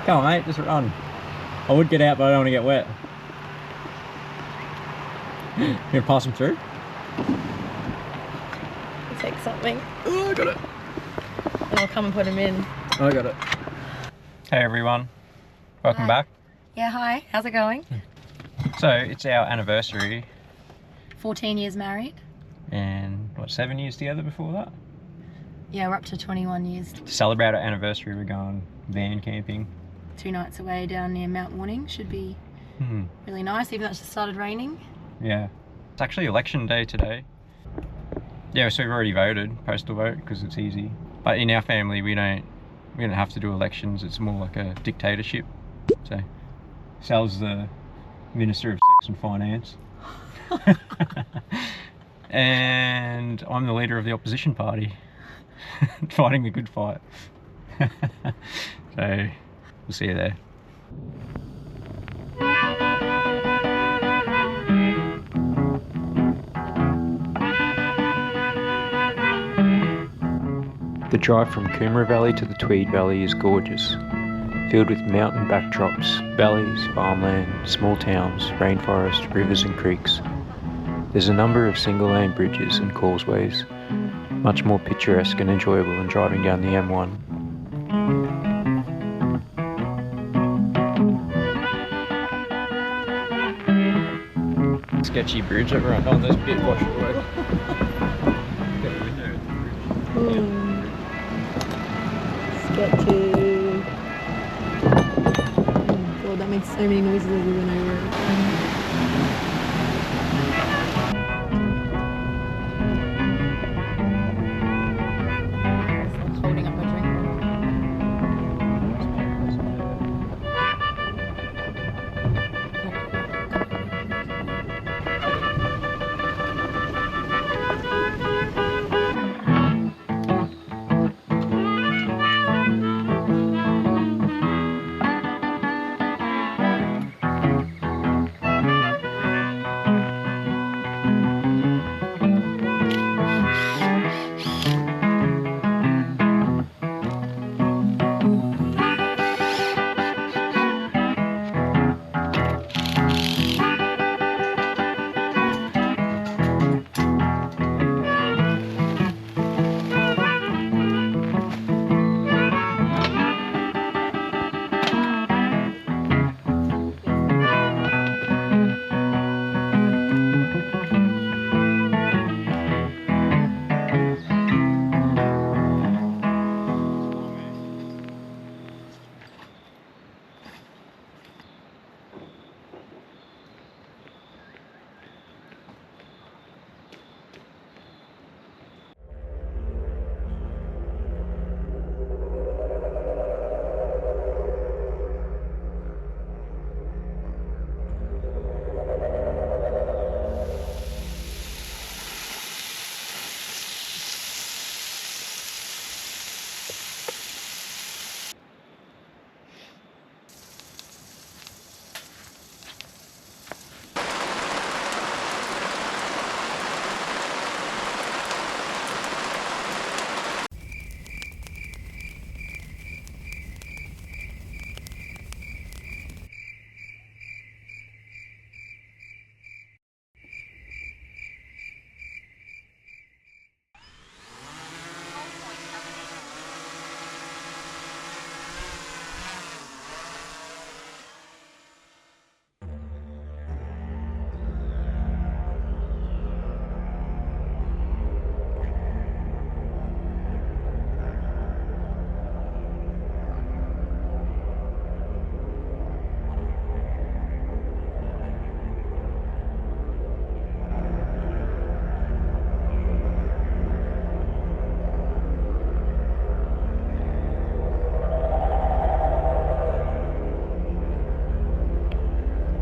Come on, mate, just run. I would get out, but I don't want to get wet. You gonna pass them through? I'll take something. Oh, I got it. And I'll come and put them in. I got it. Hey everyone, welcome back. Yeah, hi. How's it going? So it's our anniversary. 14 years married. And what, 7 years together before that? Yeah, we're up to 21 years. To celebrate our anniversary, we're going van camping. 2 nights away down near Mount Warning. Should be really nice, even though it's just started raining. Yeah. It's actually election day today. Yeah, so we've already voted, postal vote, because it's easy. But in our family, we don't have to do elections. It's more like a dictatorship. So Sal's the Minister of Sex and Finance. And I'm the leader of the opposition party. Fighting the good fight. So we'll see you there. The drive from Tweed Valley to the Tweed Valley is gorgeous, filled with mountain backdrops, valleys, farmland, small towns, rainforest, rivers and creeks. There's a number of single-lane bridges and causeways, much more picturesque and enjoyable than driving down the M1. Sketchy bridge, everyone on this bit, wash it away. Got a window at the bridge. Sketchy. Oh God, that makes so many noises as we went over it. Holding up my drink.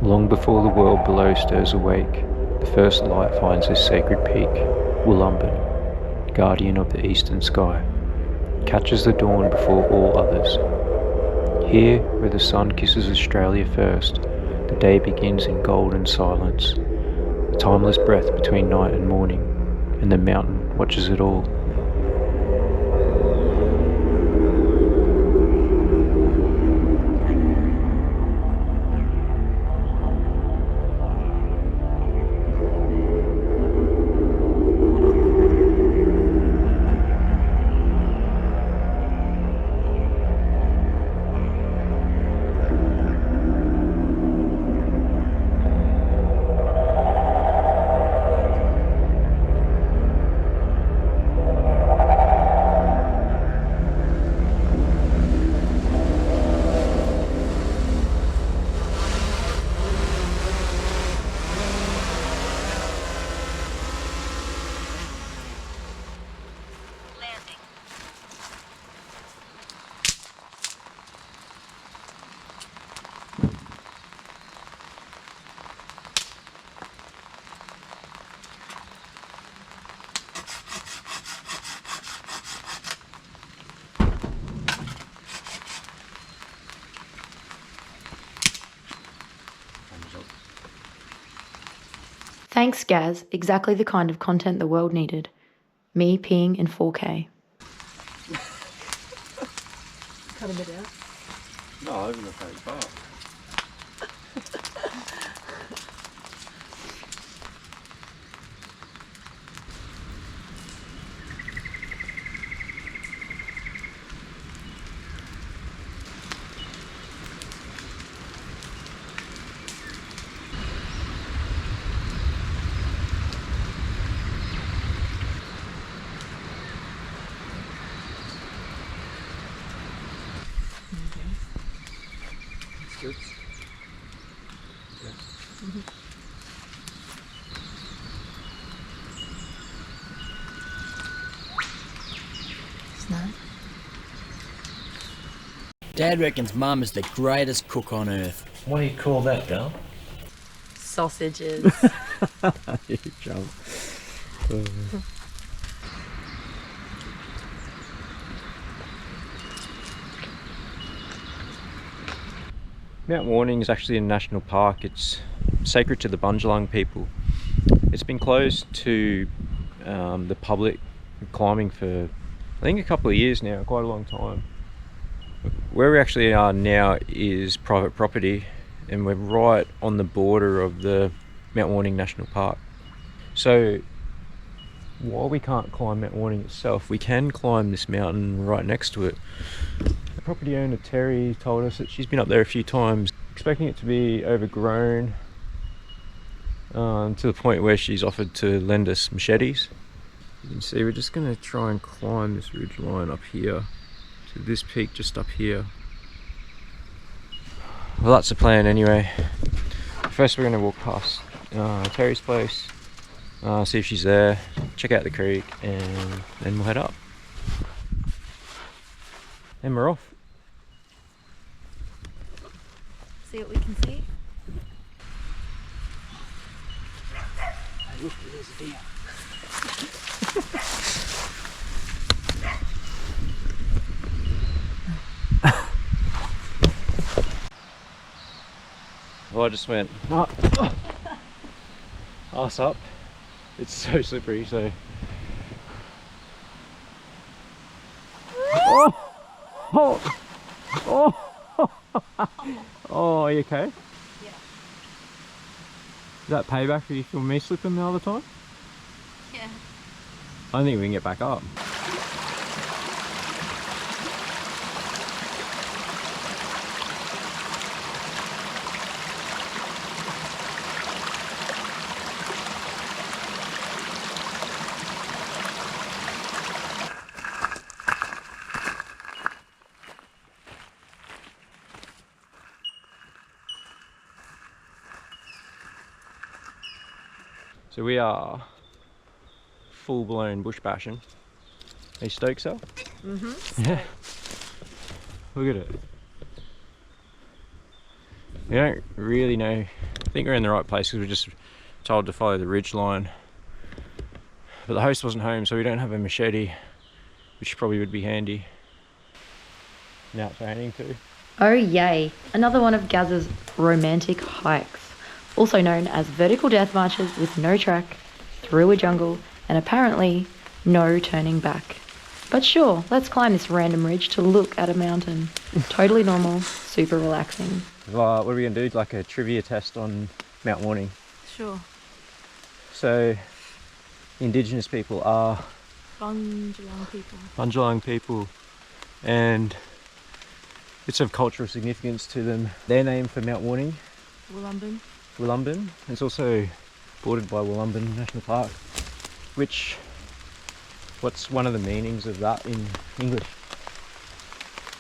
Long before the world below stirs awake, the first light finds this sacred peak, Wollumbin, guardian of the eastern sky, catches the dawn before all others. Here, where the sun kisses Australia first, the day begins in golden silence, a timeless breath between night and morning, and the mountain watches it all. Thanks, Gaz. Exactly the kind of content the world needed. Me peeing in 4K. Cut a bit out. No, I'm gonna take part. Good. Yeah. Snow. Dad reckons Mum is the greatest cook on earth. What do you call that, Dal? Sausages. You jump. Mount Warning is actually a national park. It's sacred to the Bundjalung people. It's been closed to the public climbing for I think a couple of years now, quite a long time. Where we actually are now is private property, and we're right on the border of the Mount Warning National Park. So while we can't climb Mount Warning itself, we can climb this mountain right next to it. The property owner Terri told us that she's been up there a few times, expecting it to be overgrown to the point where she's offered to lend us machetes. You can see we're just going to try and climb this ridge line up here to this peak just up here. Well, that's the plan anyway. First we're going to walk past Terri's place, see if she's there, check out the creek, and then we'll head up. And we're off. See what we can see? Hey, look, there's a deer. Well, I just went ass up. It's so slippery, so. Oh, are you okay? Yeah. Is that payback for you for me slipping the other time? Yeah. I don't think we can get back up. So we are full-blown bush bashing. Are you stoked, Sal? Mm-hmm. Yeah. Look at it. We don't really know I think we're in the right place because we're just told to follow the ridge line. But the host wasn't home, so we don't have a machete, which probably would be handy. Now it's raining too. Oh yay, another one of Gaz's romantic hikes, also known as vertical death marches with no track, through a jungle, and apparently no turning back. But sure, let's climb this random ridge to look at a mountain. Totally normal, super relaxing. What are we going to do? Like a trivia test on Mount Warning. Sure. So, indigenous people are Bundjalung people, and bits of cultural significance to them. Their name for Mount Warning? Wollumbin. It's also bordered by Wollumbin National Park, which, what's one of the meanings of that in English?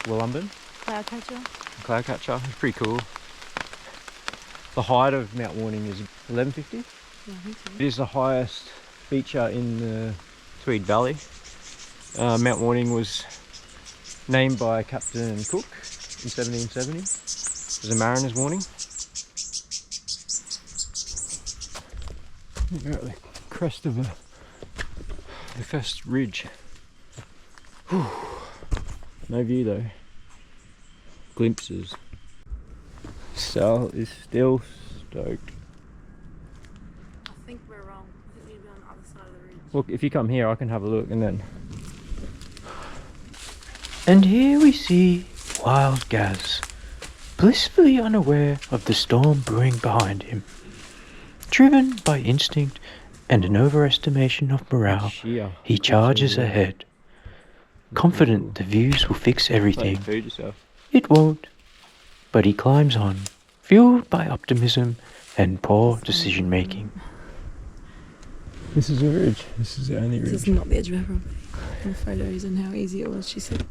Wollumbin? Cloud catcher. It's pretty cool. The height of Mount Warning is 1150. Yeah, I think so. It is the highest feature in the Tweed Valley. Mount Warning was named by Captain Cook in 1770 as a mariner's warning. We're at the crest of the first ridge. Whew. No view though. Glimpses. Sal is still stoked. I think we're wrong. I think we need to be on the other side of the ridge. Look, if you come here, I can have a look and then. And here we see wild Gaz, blissfully unaware of the storm brewing behind him. Driven by instinct and an overestimation of morale, he charges ahead. Confident the views will fix everything. Feed yourself. It won't, but he climbs on, fueled by optimism and poor decision making. This is a ridge. This is the only ridge. This is not the edge of her property. In the photos and how easy it was, she said.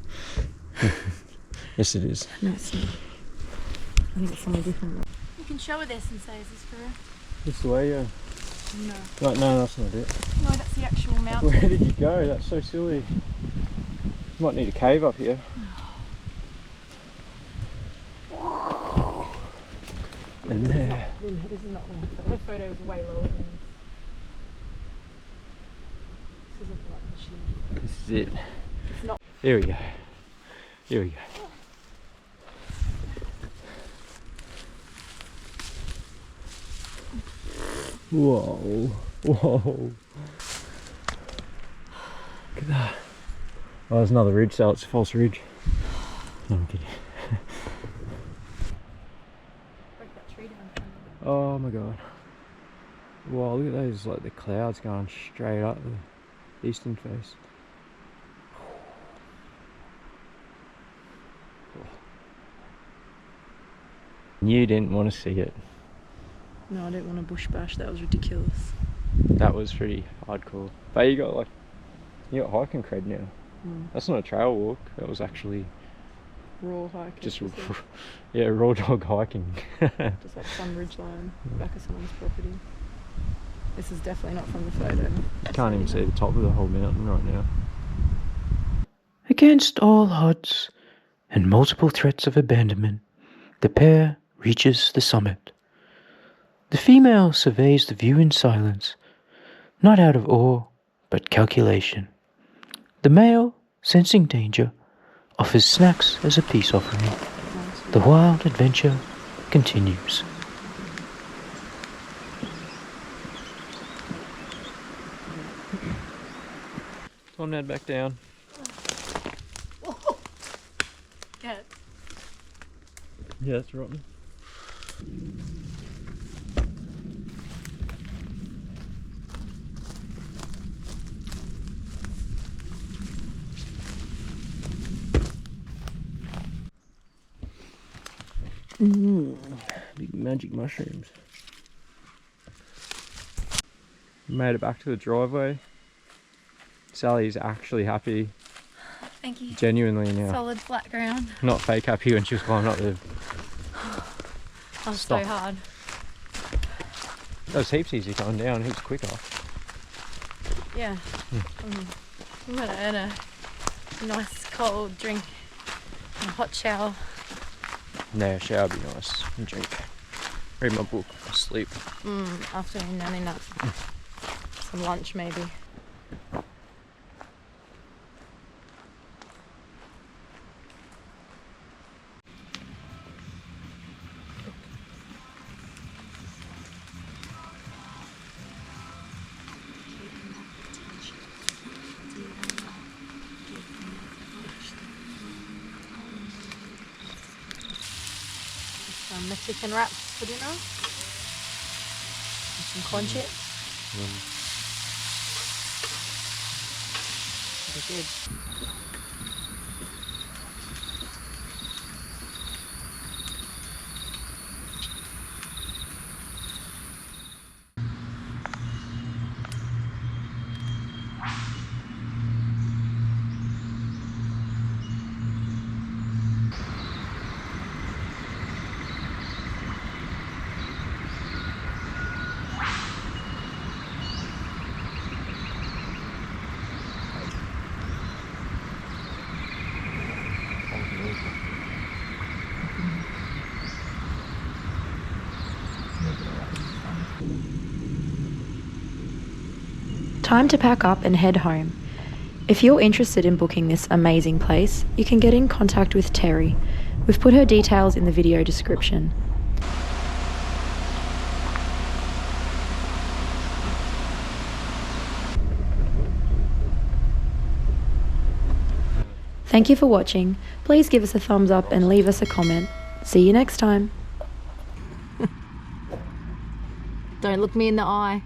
Yes, it is. No, it's not. I think it's something different. You can show her this and say, is this correct? This way, yeah. No. No, that's not it. No, that's the actual mountain. Where did you go? That's so silly. You might need a cave up here. And there. This is not the photo. Her photo is way lower than this. This isn't like the machine. This is it. It's not. Here we go. Here we go. Whoa. Whoa. Look at that. Oh, there's another ridge, so it's a false ridge. No, I'm kidding. Break that tree down. Oh my god. Wow, look at those, like the clouds going straight up the eastern face. You didn't want to see it. No, I didn't want to bush bash. That was ridiculous. That was pretty hardcore. But you got hiking cred now. That's not a trail walk. That was actually Raw hiking. just yeah, raw dog hiking. Just like some ridge line back of someone's property. This is definitely not from the photo. You can't even see the top of the whole mountain right now. Against all odds and multiple threats of abandonment, the pair reaches the summit. The female surveys the view in silence, not out of awe, but calculation. The male, sensing danger, offers snacks as a peace offering. The wild adventure continues. Come on, Ned, back down. Yeah. Yeah, that's rotten. Big magic mushrooms. Made it back to the driveway. Sally's actually happy. Thank you. Genuinely now. Solid flat ground. Not fake happy when she was climbing up the That was Stop. so hard. That was heaps easy going down, heaps quicker. Yeah. We had a nice cold drink and a hot shower. No, shower would be nice and drink. Read my book, sleep. Afternoon nanny nap. Some lunch maybe. Some Mexican wraps for dinner. And some corn chips. Pretty good. Time to pack up and head home. If you're interested in booking this amazing place, you can get in contact with Terri. We've put her details in the video description. Thank you for watching. Please give us a thumbs up and leave us a comment. See you next time. Don't look me in the eye.